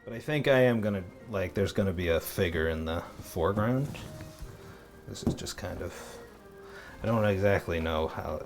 But I think I am gonna, like, there's gonna be a figure in the foreground. This is just kind of, I don't exactly know how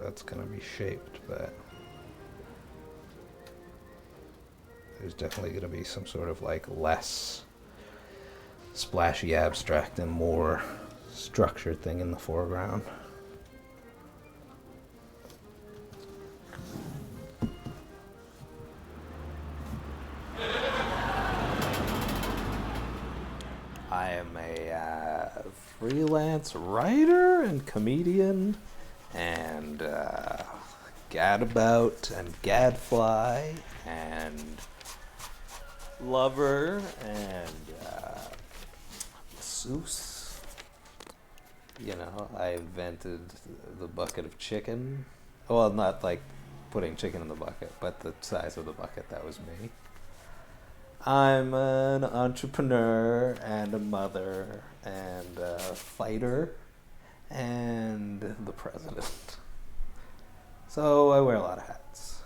that's gonna be shaped, but there's definitely gonna be some sort of, like, less splashy abstract and more structured thing in the foreground. I am a freelance writer and comedian and gadabout and gadfly and lover and masseuse. You know, I invented the bucket of chicken. Well, not like putting chicken in the bucket, but the size of the bucket, that was me. I'm an entrepreneur and a mother and a fighter and the president. So I wear a lot of hats.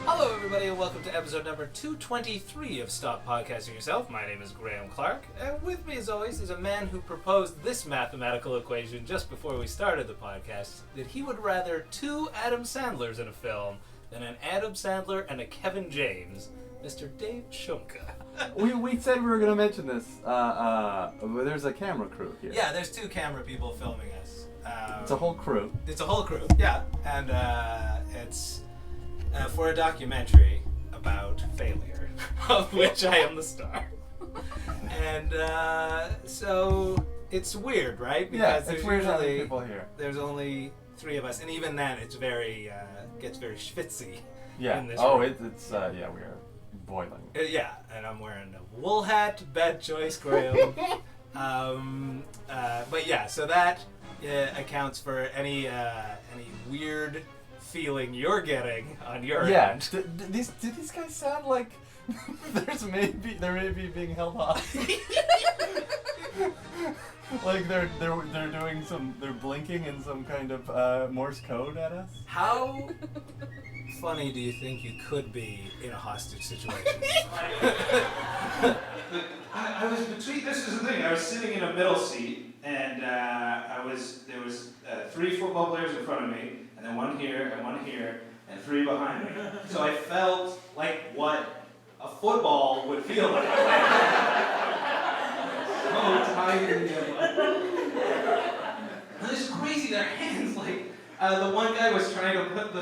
Hello everybody and welcome to episode number 223 of Stop Podcasting Yourself. My name is Graham Clark, and with me as always is a man who proposed this mathematical equation just before we started the podcast, that he would rather two Adam Sandlers in a film than an Adam Sandler and a Kevin James, Mr. Dave Shumka. We said we were going to mention this. There's a camera crew here. Yeah, there's two camera people filming us. It's a whole crew. It's a whole crew, yeah. And it's for a documentary about failure, of which I am the star. And so it's weird, right? Because it's weird having people here. There's only three of us, and even then it's very gets very schwitzy. Yeah. In this room. It's we are boiling. Yeah, and I'm wearing a wool hat. Bad choice, Graham. But yeah, so that accounts for any weird feeling you're getting on your end. Do these guys sound like they're maybe being held hostage? Like they're doing they're blinking in some kind of Morse code at us? How funny do you think you could be in a hostage situation? I was between. This is the thing. I was sitting in a middle seat, and there was three football players in front of me, and then one here, and three behind me. So I felt like what a football would feel like. So tired. It's crazy. Their hands, like the one guy was trying to put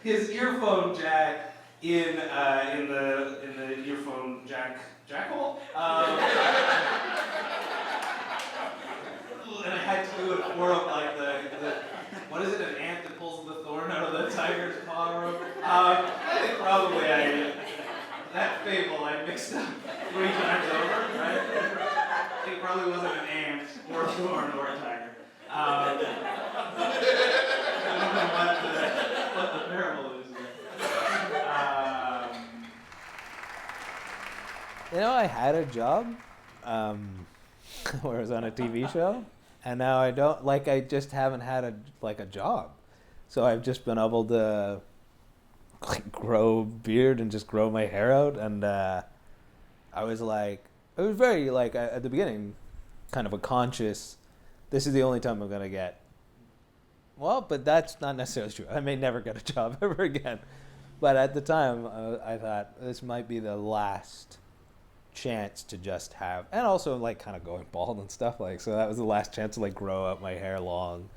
his earphone jack in the earphone jack hole. And I had to do it for him, like the what is it? An ant that pulls the thorn out of the tiger's paw. I think probably that fable I mixed up 3 times over, right? It probably wasn't an ant or a thorn or a tiger. I don't know what the parable is there. You know, I had a job where I was on a TV show, and now I don't, like, I just haven't had a job. So I've just been able to like grow beard and just grow my hair out, and I was like, it was very like at the beginning kind of a conscious, this is the only time I'm gonna get, well, but that's not necessarily true. I may never get a job ever again, but at the time I thought this might be the last chance to just have, and also like kind of going bald and stuff, like, so that was the last chance to like grow out my hair long.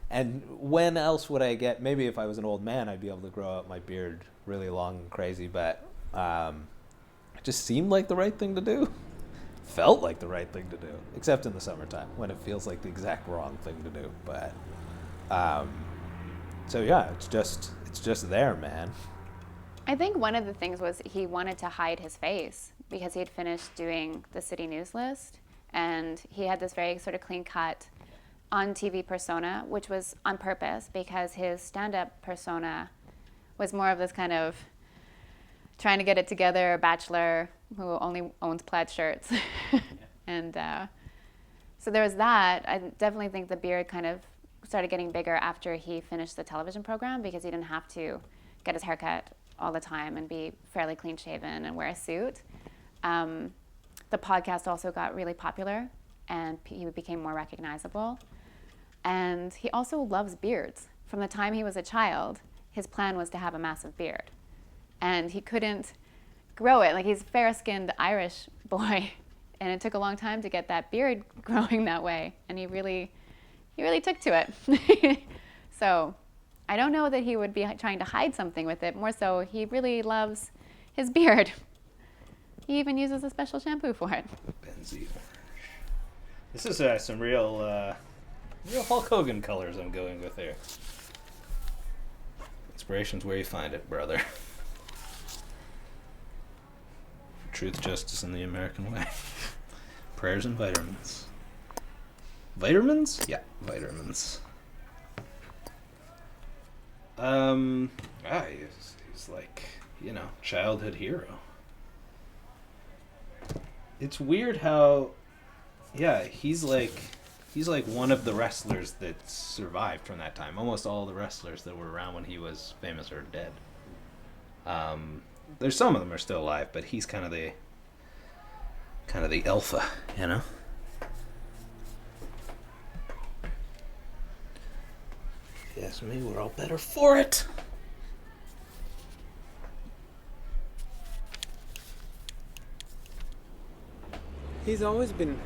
And when else would I get, maybe if I was an old man, I'd be able to grow out my beard really long and crazy, but it just seemed like the right thing to do. Felt like the right thing to do, except in the summertime when it feels like the exact wrong thing to do. But so yeah, it's just there, man. I think one of the things was he wanted to hide his face because he had finished doing the city news list, and he had this very sort of clean cut on TV persona, which was on purpose because his stand-up persona was more of this kind of trying to get it together bachelor who only owns plaid shirts. And so there was that. I definitely think the beard kind of started getting bigger after he finished the television program because he didn't have to get his haircut all the time and be fairly clean shaven and wear a suit. The podcast also got really popular, and he became more recognizable. And he also loves beards. From the time he was a child, his plan was to have a massive beard. And he couldn't grow it. Like, he's a fair-skinned Irish boy, and it took a long time to get that beard growing that way. And he really took to it. So I don't know that he would be trying to hide something with it. More so, he really loves his beard. He even uses a special shampoo for it. Benzie orange. This is some real Hulk Hogan colors I'm going with here. Inspiration's where you find it, brother. Truth, justice, and the American way. Prayers and vitamins. Vitamins? Yeah, vitamins. He's like, childhood hero. It's weird how, he's like one of the wrestlers that survived from that time. Almost all the wrestlers that were around when he was famous are dead. There's some of them are still alive, but he's kind of the alpha, Yes, maybe we're all better for it. He's always been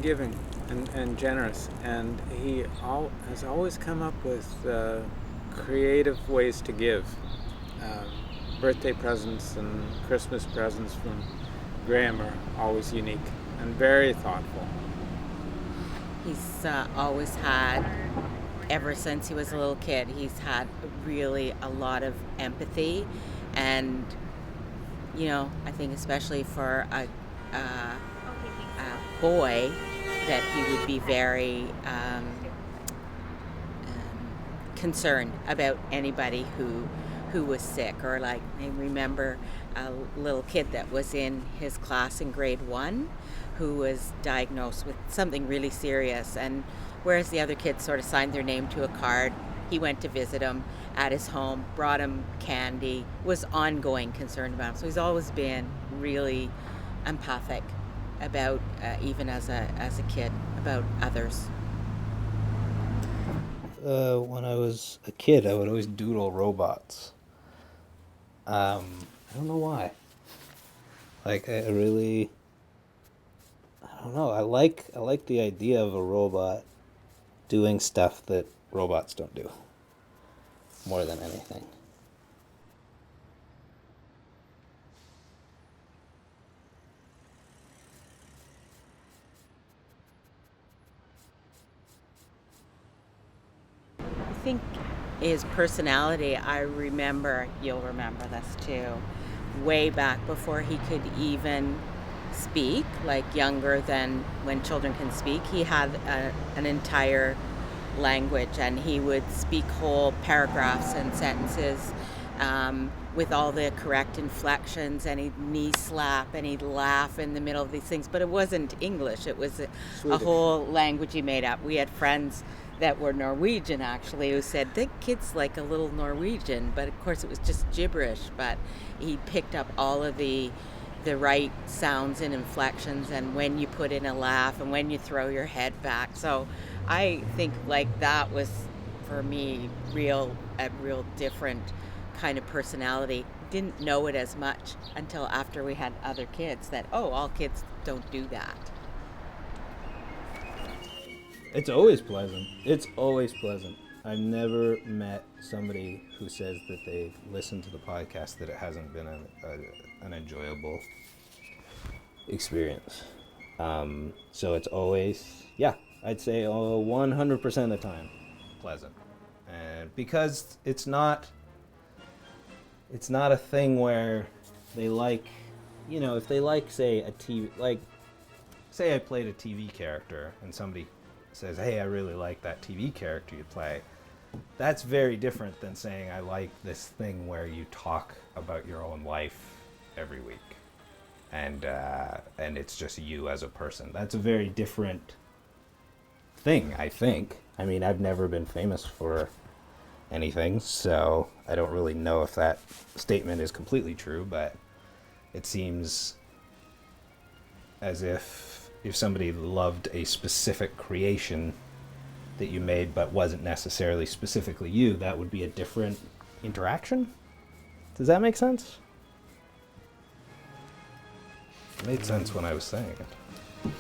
giving and generous, and he has always come up with creative ways to give. Birthday presents and Christmas presents from Graham are always unique and very thoughtful. He's always had, ever since he was a little kid, he's had really a lot of empathy, and I think especially for a boy, that he would be very concerned about anybody who was sick, or like, I remember a little kid that was in his class in grade 1 who was diagnosed with something really serious, and whereas the other kids sort of signed their name to a card, he went to visit him at his home, brought him candy, was ongoing concerned about him. So he's always been really empathic about, even as a kid, about others. When I was a kid, I would always doodle robots. I don't know why. Like, I don't know. I like the idea of a robot doing stuff that robots don't do, more than anything. I think his personality, you'll remember this too, way back before he could even speak, like younger than when children can speak, he had an entire language, and he would speak whole paragraphs and sentences with all the correct inflections, and he'd knee slap and he'd laugh in the middle of these things, but it wasn't English, it was a whole language he made up. We had friends that were Norwegian, actually, who said, the kid's like a little Norwegian, but of course it was just gibberish, but he picked up all of the right sounds and inflections, and when you put in a laugh and when you throw your head back. So I think like that was, for me, a real different kind of personality. Didn't know it as much until after we had other kids, that, all kids don't do that. It's always pleasant. I've never met somebody who says that they listened to the podcast that it hasn't been an enjoyable experience. So it's always, I'd say 100% of the time pleasant. And because it's not a thing where they like, if they like, say, a TV, like, say I played a TV character and somebody says, hey, I really like that TV character you play, that's very different than saying I like this thing where you talk about your own life every week, and it's just you as a person. That's a very different thing, I think. I mean, I've never been famous for anything, so I don't really know if that statement is completely true, but it seems as if somebody loved a specific creation that you made but wasn't necessarily specifically you, that would be a different interaction. Does that make sense? It made sense when I was saying it. I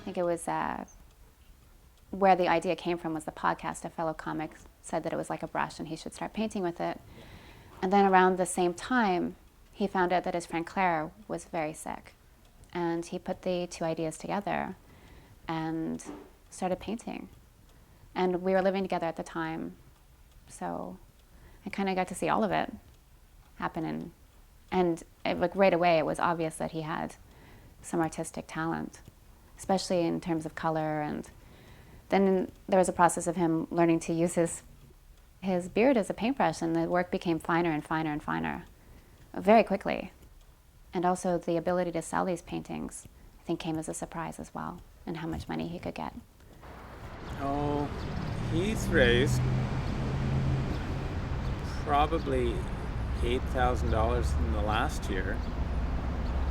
think it was where the idea came from was the podcast. A fellow comic said that it was like a brush and he should start painting with it. And then around the same time, he found out that his friend Claire was very sick. And he put the two ideas together and started painting. And we were living together at the time, so I kind of got to see all of it happen. And right away, it was obvious that he had some artistic talent, especially in terms of color. And then there was a process of him learning to use his beard as a paintbrush, and the work became finer and finer and finer very quickly. And also the ability to sell these paintings, I think, came as a surprise as well, and how much money he could get. Oh, he's raised probably $8,000 in the last year,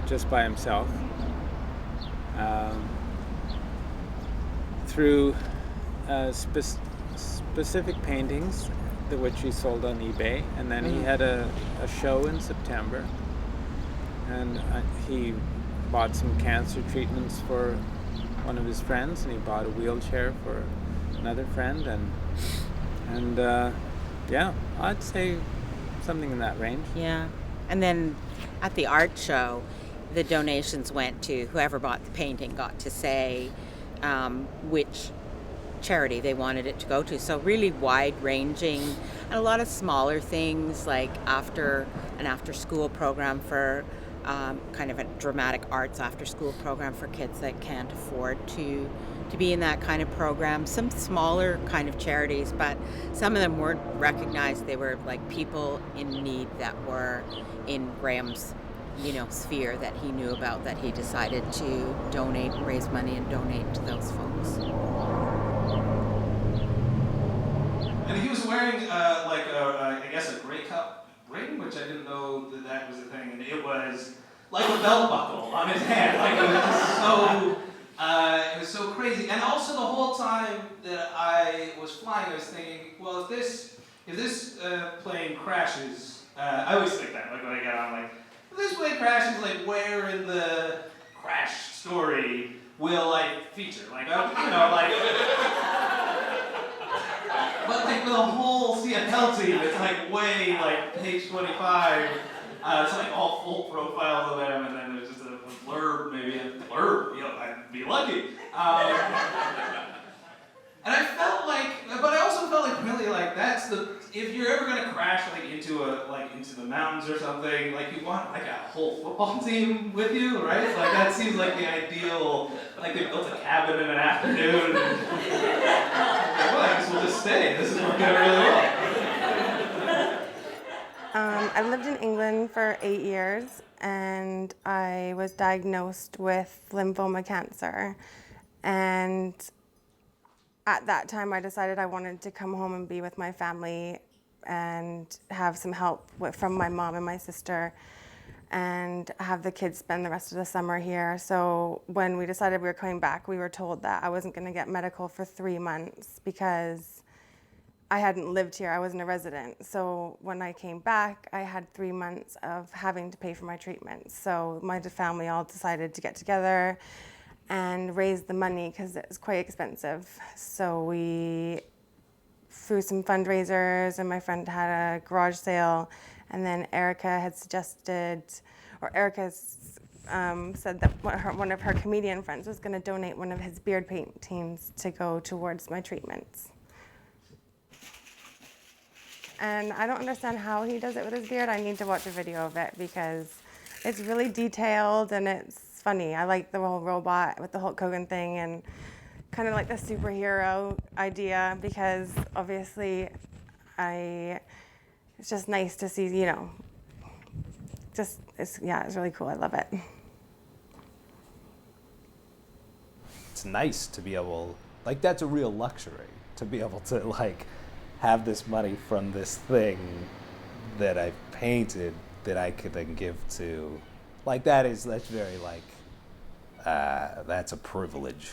just by himself, through specific paintings, which he sold on eBay, and then he had a show in September, and he bought some cancer treatments for one of his friends, and he bought a wheelchair for another friend, and yeah, I'd say something in that range. Yeah. And then at the art show, the donations went to whoever bought the painting got to say which charity they wanted it to go to. So really wide-ranging, and a lot of smaller things like an after-school program for kind of a dramatic arts after-school program for kids that can't afford to be in that kind of program. Some smaller kind of charities, but some of them weren't recognized. They were like people in need that were in Graham's, sphere that he knew about, that he decided to donate, raise money and donate to those folks. And he was wearing I guess a Grey Cup ring, which I didn't know that was a thing, and it was like a belt buckle on his hand. Like it was so crazy. And also the whole time that I was flying, I was thinking, well, if this plane crashes, I always think that, like when I get on, like, if this plane crashes, like where in the crash story will I feature? Like, but like with a whole CFL team, it's like way like page 25. It's like all full profiles of them, and then there's just a blurb, maybe a blurb. I'd be lucky. And I felt like, but I also felt like really like that's if you're ever gonna crash like into the mountains or something, like you want like a whole football team with you, right? Like that seems like the ideal. Like they built a cabin in an afternoon. And, well, I guess we'll just stay. This is working out really well. I lived in England for 8 years, and I was diagnosed with lymphoma cancer. And at that time, I decided I wanted to come home and be with my family and have some help from my mom and my sister, and have the kids spend the rest of the summer here. So when we decided we were coming back, we were told that I wasn't going to get medical for 3 months because I hadn't lived here. I wasn't a resident. So when I came back, I had 3 months of having to pay for my treatment. So my family all decided to get together and raise the money because it was quite expensive. So we, through some fundraisers, and my friend had a garage sale, and then Erica had suggested, or Erica said that one of her comedian friends was going to donate one of his beard paintings to go towards my treatments. And I don't understand how he does it with his beard. I need to watch a video of it because it's really detailed and it's funny. I like the whole robot with the Hulk Hogan thing, and kind of like the superhero idea because obviously it's just nice to see, it's really cool. I love it. It's nice to be able, like, that's a real luxury. to be able to like have this money from this thing that I've painted that I could then give to, like that's very like that's a privilege.